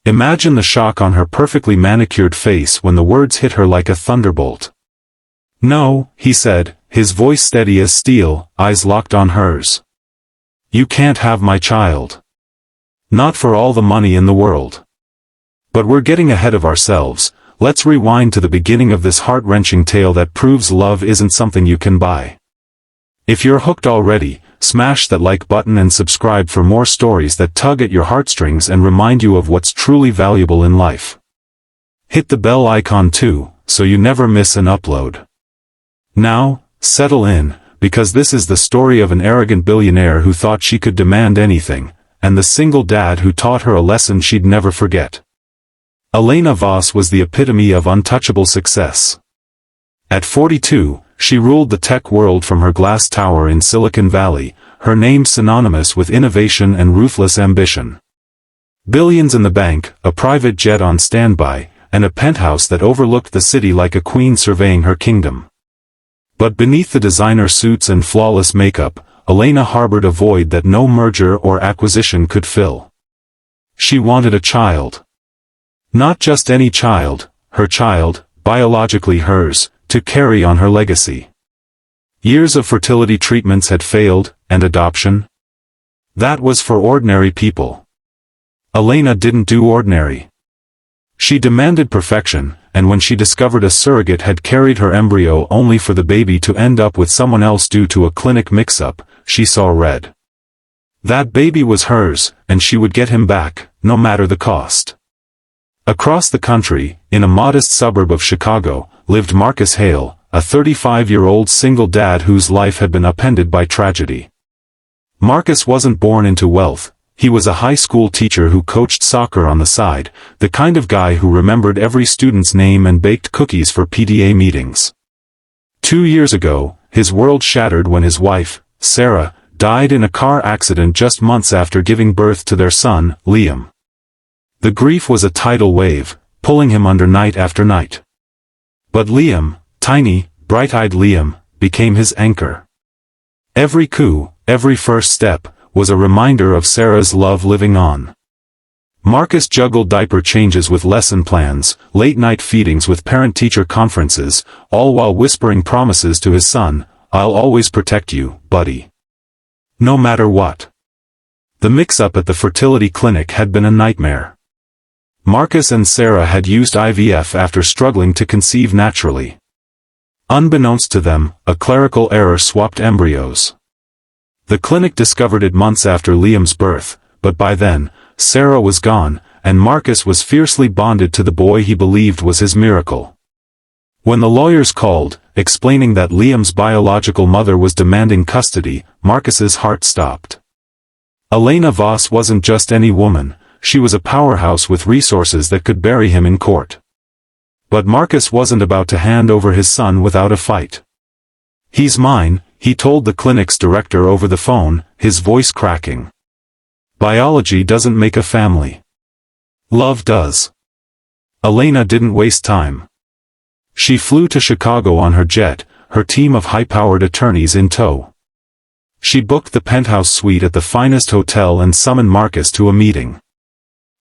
Imagine the shock on her perfectly manicured face when the words hit her like a thunderbolt. "No," he said, his voice steady as steel, eyes locked on hers. "You can't have my child. Not for all the money in the world." But we're getting ahead of ourselves. Let's rewind to the beginning of this heart-wrenching tale that proves love isn't something you can buy. If you're hooked already, smash that like button and subscribe for more stories that tug at your heartstrings and remind you of what's truly valuable in life. Hit the bell icon too, so you never miss an upload. Now, settle in, because this is the story of an arrogant billionaire who thought she could demand anything, and the single dad who taught her a lesson she'd never forget. Elena Vos was the epitome of untouchable success. At 42, she ruled the tech world from her glass tower in Silicon Valley, her name synonymous with innovation and ruthless ambition. Billions in the bank, a private jet on standby, and a penthouse that overlooked the city like a queen surveying her kingdom. But beneath the designer suits and flawless makeup, Elena harbored a void that no merger or acquisition could fill. She wanted a child. Not just any child, her child, biologically hers, to carry on her legacy. Years of fertility treatments had failed, and adoption? That was for ordinary people. Elena didn't do ordinary. She demanded perfection, and when she discovered a surrogate had carried her embryo only for the baby to end up with someone else due to a clinic mix-up, she saw red. That baby was hers, and she would get him back, no matter the cost. Across the country, in a modest suburb of Chicago, lived Marcus Hale, a 35-year-old single dad whose life had been upended by tragedy. Marcus wasn't born into wealth. He was a high school teacher who coached soccer on the side, the kind of guy who remembered every student's name and baked cookies for PTA meetings. 2 years ago, his world shattered when his wife, Sarah, died in a car accident just months after giving birth to their son, Liam. The grief was a tidal wave, pulling him under night after night. But Liam, tiny, bright-eyed Liam, became his anchor. Every coup, every first step, was a reminder of Sarah's love living on. Marcus juggled diaper changes with lesson plans, late-night feedings with parent-teacher conferences, all while whispering promises to his son, "I'll always protect you, buddy. No matter what." The mix-up at the fertility clinic had been a nightmare. Marcus and Sarah had used IVF after struggling to conceive naturally. Unbeknownst to them, a clerical error swapped embryos. The clinic discovered it months after Liam's birth, but by then, Sarah was gone, and Marcus was fiercely bonded to the boy he believed was his miracle. When the lawyers called, explaining that Liam's biological mother was demanding custody, Marcus's heart stopped. Elena Vos wasn't just any woman, she was a powerhouse with resources that could bury him in court. But Marcus wasn't about to hand over his son without a fight. "He's mine," he told the clinic's director over the phone, his voice cracking. "Biology doesn't make a family. Love does." Elena didn't waste time. She flew to Chicago on her jet, her team of high-powered attorneys in tow. She booked the penthouse suite at the finest hotel and summoned Marcus to a meeting.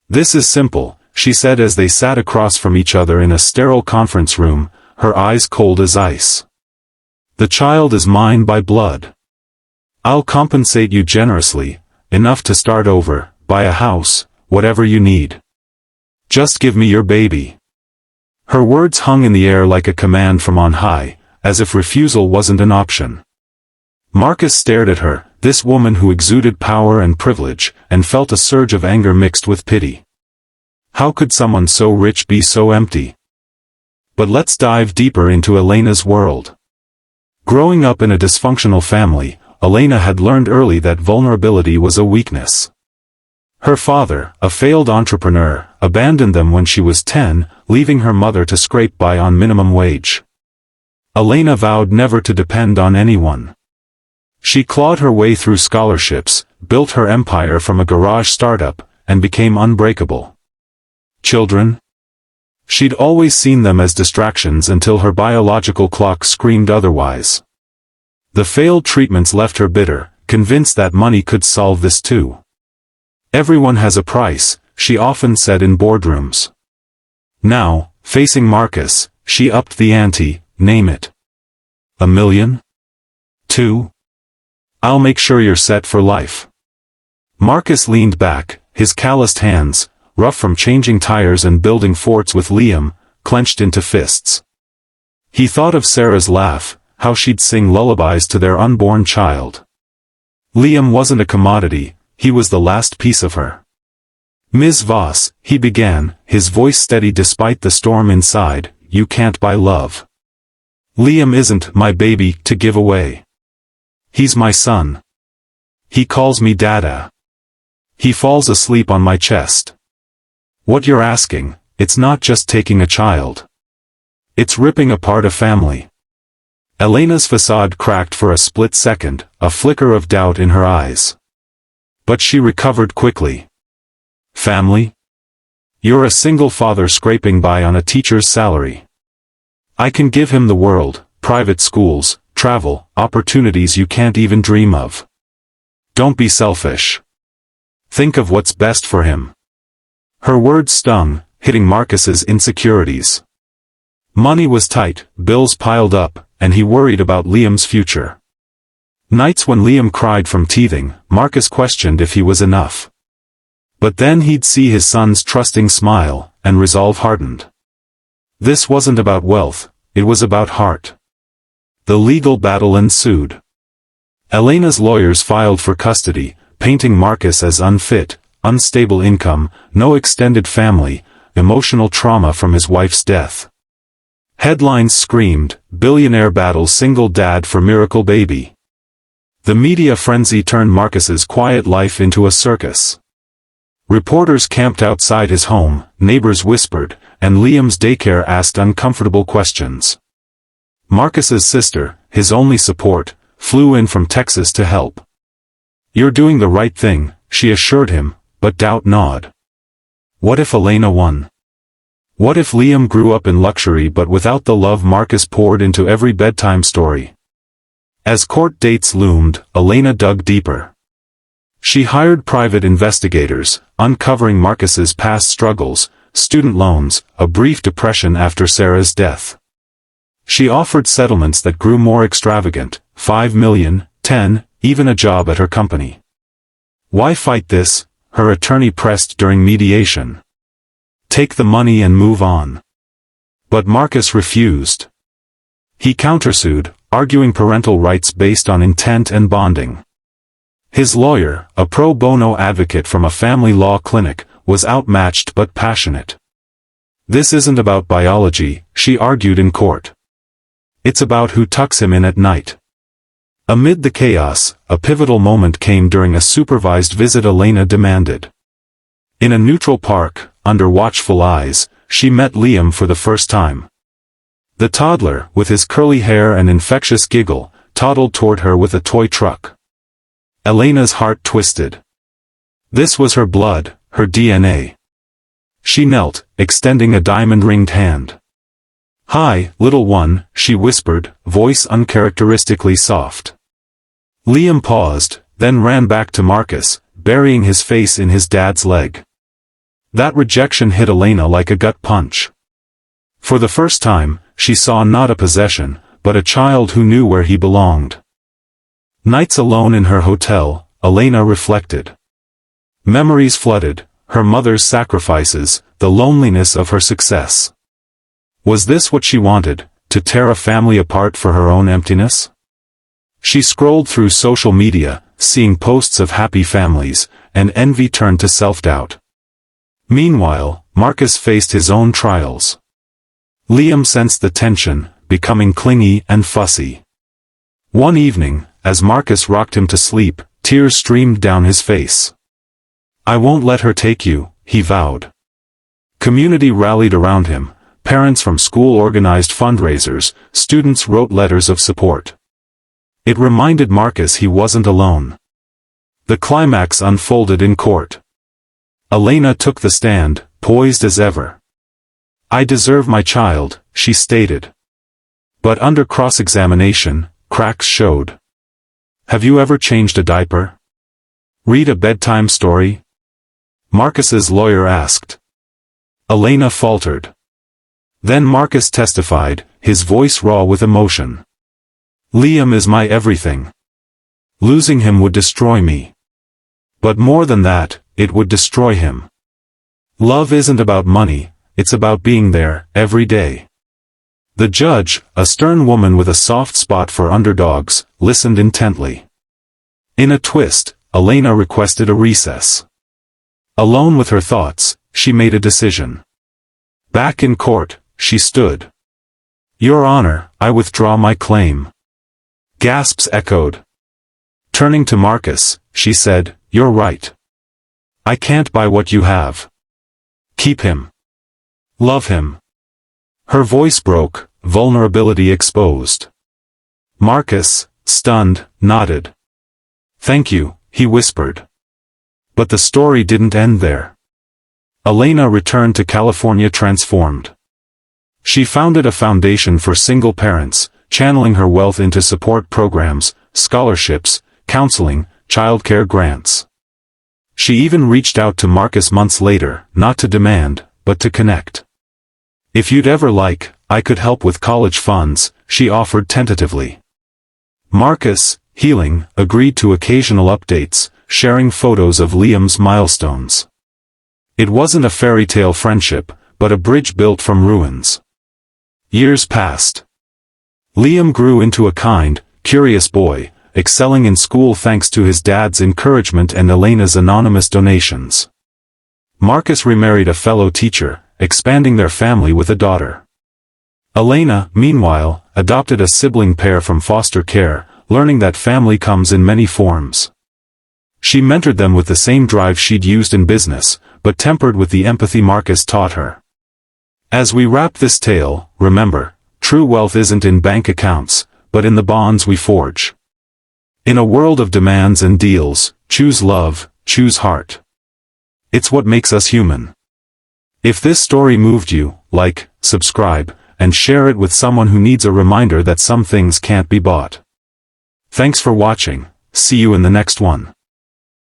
"This is simple," she said as they sat across from each other in a sterile conference room, her eyes cold as ice. "The child is mine by blood. I'll compensate you generously, enough to start over, buy a house, whatever you need. Just give me your baby." Her words hung in the air like a command from on high, as if refusal wasn't an option. Marcus stared at her, this woman who exuded power and privilege, and felt a surge of anger mixed with pity. How could someone so rich be so empty? But let's dive deeper into Elena's world. Growing up in a dysfunctional family, Elena had learned early that vulnerability was a weakness. Her father, a failed entrepreneur, abandoned them when she was 10, leaving her mother to scrape by on minimum wage. Elena vowed never to depend on anyone. She clawed her way through scholarships, built her empire from a garage startup, and became unbreakable. Children? She'd always seen them as distractions until her biological clock screamed otherwise. The failed treatments left her bitter, convinced that money could solve this too. "Everyone has a price," she often said in boardrooms. Now, facing Marcus, she upped the ante. Name it. $1 million? 2? I'll make sure you're set for life. Marcus leaned back, his calloused hands, rough from changing tires and building forts with Liam, clenched into fists. He thought of Sarah's laugh, how she'd sing lullabies to their unborn child. Liam wasn't a commodity, he was the last piece of her. Ms. Voss, he began, his voice steady despite the storm inside, you can't buy love. Liam isn't my baby to give away. He's my son. He calls me Dada. He falls asleep on my chest. What you're asking, it's not just taking a child. It's ripping apart a family. Elena's facade cracked for a split second, a flicker of doubt in her eyes. But she recovered quickly. Family? You're a single father scraping by on a teacher's salary. I can give him the world, private schools, travel, opportunities you can't even dream of. Don't be selfish. Think of what's best for him. Her words stung, hitting Marcus's insecurities. Money was tight, bills piled up, and he worried about Liam's future. Nights when Liam cried from teething, Marcus questioned if he was enough. But then he'd see his son's trusting smile, and resolve hardened. This wasn't about wealth, it was about heart. The legal battle ensued. Elena's lawyers filed for custody, painting Marcus as unfit, unstable income, no extended family, emotional trauma from his wife's death. Headlines screamed, "Billionaire battles single dad for miracle baby." The media frenzy turned Marcus's quiet life into a circus. Reporters camped outside his home, neighbors whispered, and Liam's daycare asked uncomfortable questions. Marcus's sister, his only support, flew in from Texas to help. You're doing the right thing, she assured him, but doubt gnawed. What if Elena won? What if Liam grew up in luxury but without the love Marcus poured into every bedtime story? As court dates loomed, Elena dug deeper. She hired private investigators, uncovering Marcus's past struggles, student loans, a brief depression after Sarah's death. She offered settlements that grew more extravagant, $5 million, 10, even a job at her company. Why fight this? Her attorney pressed during mediation. Take the money and move on. But Marcus refused. He countersued, arguing parental rights based on intent and bonding. His lawyer, a pro bono advocate from a family law clinic, was outmatched but passionate. This isn't about biology, she argued in court. It's about who tucks him in at night. Amid the chaos, a pivotal moment came during a supervised visit Elena demanded. In a neutral park, under watchful eyes, she met Liam for the first time. The toddler, with his curly hair and infectious giggle, toddled toward her with a toy truck. Elena's heart twisted. This was her blood, her DNA. She knelt, extending a diamond-ringed hand. "Hi, little one," she whispered, voice uncharacteristically soft. Liam paused, then ran back to Marcus, burying his face in his dad's leg. That rejection hit Elena like a gut punch. For the first time, she saw not a possession, but a child who knew where he belonged. Nights alone in her hotel, Elena reflected. Memories flooded, her mother's sacrifices, the loneliness of her success. Was this what she wanted, to tear a family apart for her own emptiness? She scrolled through social media, seeing posts of happy families, and envy turned to self-doubt. Meanwhile, Marcus faced his own trials. Liam sensed the tension, becoming clingy and fussy. One evening, as Marcus rocked him to sleep, tears streamed down his face. "I won't let her take you," he vowed. Community rallied around him, parents from school organized fundraisers, students wrote letters of support. It reminded Marcus he wasn't alone. The climax unfolded in court. Elena took the stand, poised as ever. "I deserve my child," she stated. But under cross-examination, cracks showed. "Have you ever changed a diaper? Read a bedtime story? Marcus's lawyer asked. Elena faltered. Then Marcus testified, his voice raw with emotion. Liam is my everything. Losing him would destroy me. But more than that, it would destroy him. Love isn't about money, it's about being there, every day. The judge, a stern woman with a soft spot for underdogs, listened intently. In a twist, Elena requested a recess. Alone with her thoughts, she made a decision. Back in court, she stood. Your Honor, I withdraw my claim. Gasps echoed. Turning to Marcus, she said, You're right. I can't buy what you have. Keep him. Love him. Her voice broke, vulnerability exposed. Marcus, stunned, nodded. Thank you, he whispered. But the story didn't end there. Elena returned to California transformed. She founded a foundation for single parents, channeling her wealth into support programs, scholarships, counseling, childcare grants. She even reached out to Marcus months later, not to demand, but to connect. If you'd ever like, I could help with college funds, she offered tentatively. Marcus, healing, agreed to occasional updates, sharing photos of Liam's milestones. It wasn't a fairy tale friendship, but a bridge built from ruins. Years passed. Liam grew into a kind, curious boy, excelling in school thanks to his dad's encouragement and Elena's anonymous donations. Marcus remarried a fellow teacher, expanding their family with a daughter. Elena, meanwhile, adopted a sibling pair from foster care, learning that family comes in many forms. She mentored them with the same drive she'd used in business, but tempered with the empathy Marcus taught her. As we wrap this tale, remember, true wealth isn't in bank accounts, but in the bonds we forge. In a world of demands and deals, choose love, choose heart. It's what makes us human. If this story moved you, like, subscribe, and share it with someone who needs a reminder that some things can't be bought. Thanks for watching, see you in the next one.